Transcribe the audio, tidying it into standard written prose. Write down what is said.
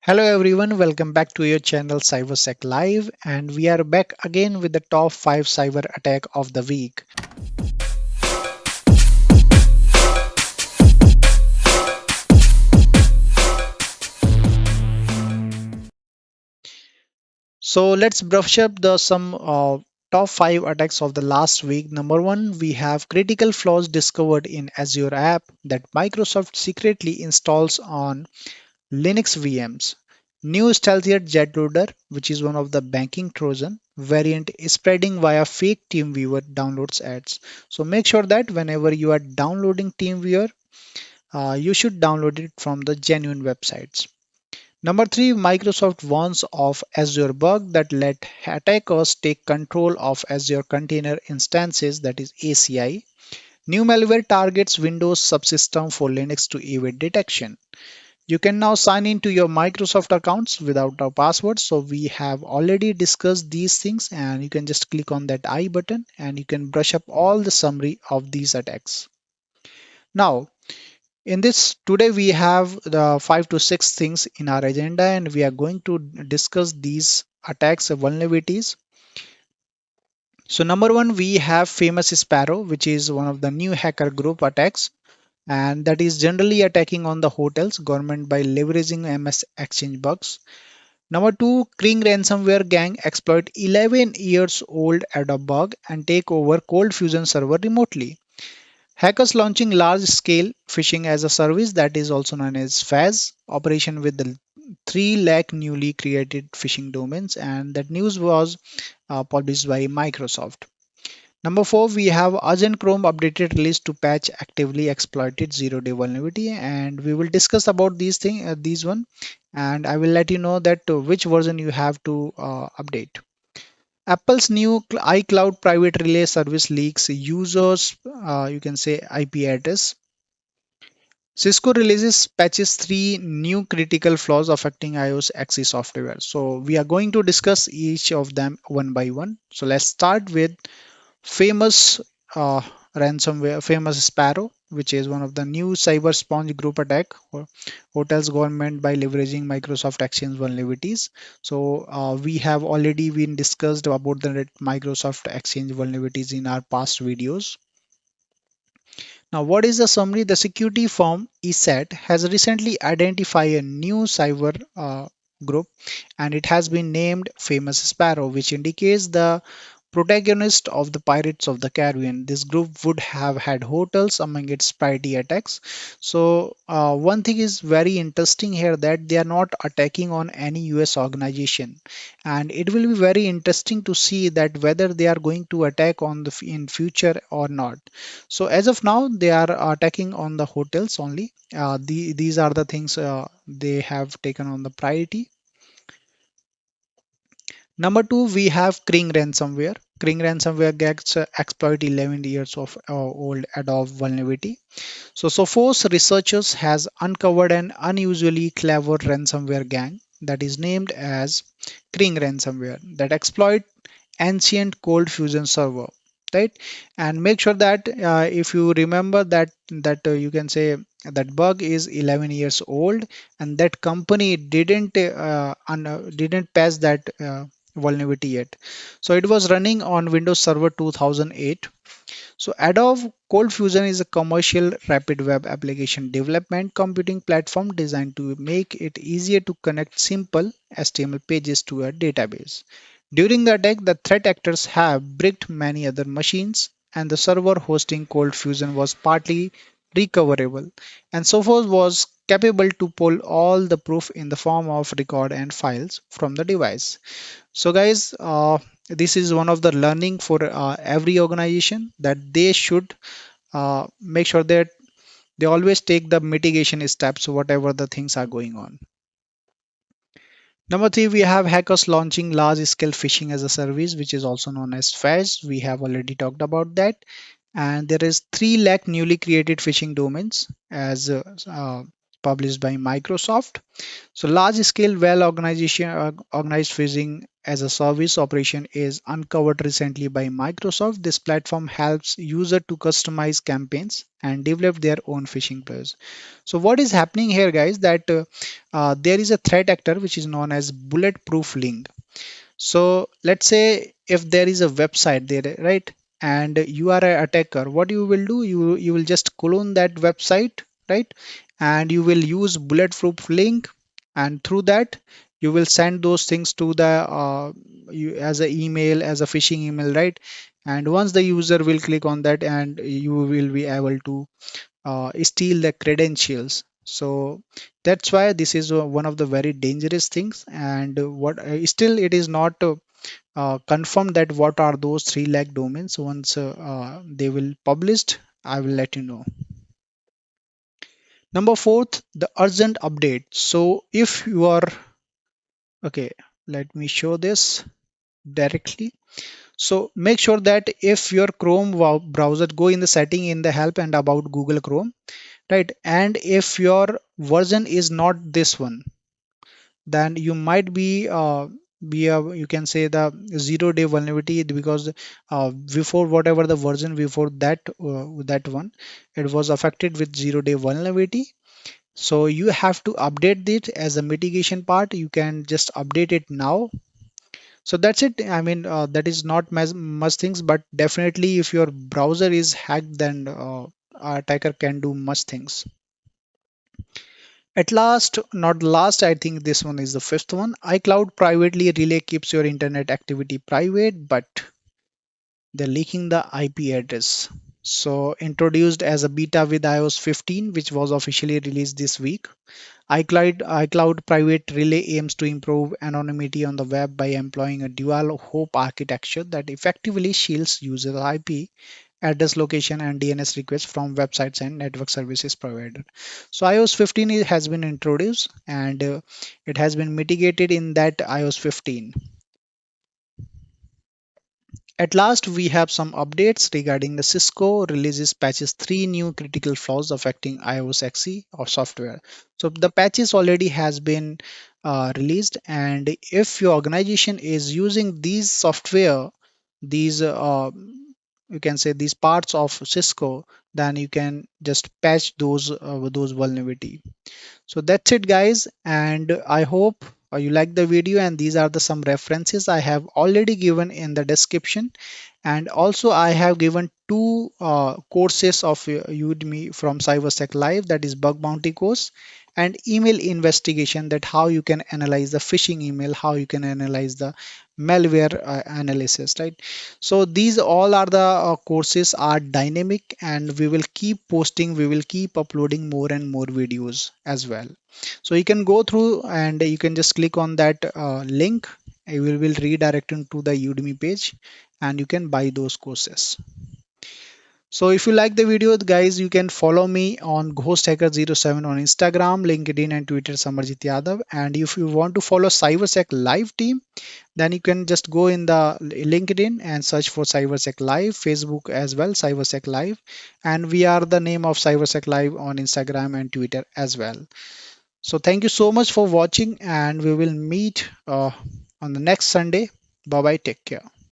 Hello everyone, welcome back to your channel Cybersec Live, and we are back again with the top 5 cyber attack of the week. So let's brush up the some top 5 attacks of the last week. Number 1, we have critical flaws discovered in Azure app that Microsoft secretly installs on Linux VMs. New stealthier JetLoader, which is one of the banking Trojan variant, is spreading via fake TeamViewer downloads ads. So make sure that whenever you are downloading TeamViewer, you should download it from the genuine websites. Number 3, Microsoft warns of Azure bug that let attackers take control of Azure Container Instances, that is ACI. New malware targets Windows subsystem for Linux to evade detection. You can now sign into your Microsoft accounts without a password. So we have already discussed these things, and you can just click on that I button and you can brush up all the summary of these attacks. Now, in this today we have the 5 to 6 things in our agenda, and we are going to discuss these attacks vulnerabilities. So number 1, we have famous Sparrow, which is one of the new hacker group attacks, and that is generally attacking on the hotels government by leveraging MS Exchange bugs. Number 2, Kring ransomware gang exploit 11 years old Adobe bug and take over Cold Fusion server remotely. Hackers launching large scale phishing as a service, that is also known as FAS operation with the 3 lakh newly created phishing domains, and that news was published by Microsoft. Number 4, we have Agent Chrome updated release to patch actively exploited zero-day vulnerability, and we will discuss about these one, and I will let you know that which version you have to update. Apple's new iCloud private relay service leaks users, you can say IP address. Cisco releases patches 3 new critical flaws affecting iOS XE software. So we are going to discuss each of them one by one. So let's start with famous ransomware, famous Sparrow, which is one of the new cyber sponge group attack or hotels government by leveraging Microsoft Exchange vulnerabilities. So we have already been discussed about the Microsoft Exchange vulnerabilities in our past videos. Now, what is the summary? The security firm ESET has recently identified a new cyber group, and it has been named Famous Sparrow, which indicates the protagonist of the Pirates of the Caribbean. This group would have had hotels among its priority attacks. So, one thing is very interesting here that they are not attacking on any US organization, and it will be very interesting to see that whether they are going to attack on the in future or not. So, as of now, they are attacking on the hotels only. These are the things they have taken on the priority. Number 2, we have Kring ransomware. Kring ransomware gets exploit 11 years of old Adobe vulnerability. So Sophos researchers has uncovered an unusually clever ransomware gang that is named as Kring ransomware that exploit ancient cold fusion server, right? And make sure that if you remember that you can say that bug is 11 years old, and that company didn't patch that vulnerability yet. So it was running on Windows Server 2008. So Adobe Cold Fusion is a commercial rapid web application development computing platform designed to make it easier to connect simple HTML pages to a database. During the attack, the threat actors have bricked many other machines, and the server hosting Cold Fusion was partly recoverable, and Sophos was capable to pull all the proof in the form of record and files from the device. So guys, this is one of the learning for every organization that they should make sure that they always take the mitigation steps whatever the things are going on. Number 3, we have hackers launching large scale phishing as a service, which is also known as FAS. We have already talked about that. And there is 3 lakh newly created phishing domains as published by Microsoft. So large scale well organized phishing as a service operation is uncovered recently by Microsoft. This platform helps user to customize campaigns and develop their own phishing plays. So what is happening here, guys, that there is a threat actor which is known as bulletproof link. So let's say if there is a website there, right, and you are an attacker, what you will do, you will just clone that website, right, and you will use bulletproof link, and through that you will send those things to the as a email, as a phishing email, right, and once the user will click on that, and you will be able to steal the credentials. So that's why this is one of the very dangerous things. And what still it is not confirmed that what are those 3 lakh domains. Once they will published, I will let you know. Number fourth, the urgent update. So if you are okay, let me show this directly. So make sure that if your Chrome browser, go in the setting in the help and about Google Chrome, right, and if your version is not this one, then you might be a, you can say, the 0 day vulnerability, because before whatever the version before that that one, it was affected with 0 day vulnerability. So you have to update it as a mitigation part. You can just update it now. So that's it. I mean, that is not much things, but definitely if your browser is hacked, then attacker can do much things. At last, not last, I think this one is the fifth one. iCloud privately relay keeps your internet activity private, but they're leaking the IP address. So introduced as a beta with iOS 15, which was officially released this week. iCloud Private Relay aims to improve anonymity on the web by employing a dual hop architecture that effectively shields user IP address, location, and DNS requests from websites and network services provider. So iOS 15 has been introduced, and it has been mitigated in that iOS 15. At last, we have some updates regarding the Cisco releases patches 3 new critical flaws affecting iOS XE or software. So the patches already has been released, and if your organization is using these software, these you can say these parts of Cisco, then you can just patch those vulnerability. So that's it, guys, and I hope you like the video, and these are the some references I have already given in the description. And also I have given 2 courses of Udemy from Cybersec Live, that is bug bounty course and email investigation, that how you can analyze the phishing email, how you can analyze the malware analysis, right. So these all are the courses are dynamic, and we will keep posting, we will keep uploading more and more videos as well. So you can go through, and you can just click on that link. I will redirect into the Udemy page, and you can buy those courses. So if you like the video, guys, you can follow me on GhostHacker07 on Instagram, LinkedIn, and Twitter, Samarjit Yadav. And if you want to follow Cybersec Live team, then you can just go in the LinkedIn and search for Cybersec Live, Facebook as well, Cybersec Live. And we are the name of Cybersec Live on Instagram and Twitter as well. So thank you so much for watching, and we will meet on the next Sunday. Bye bye. Take care.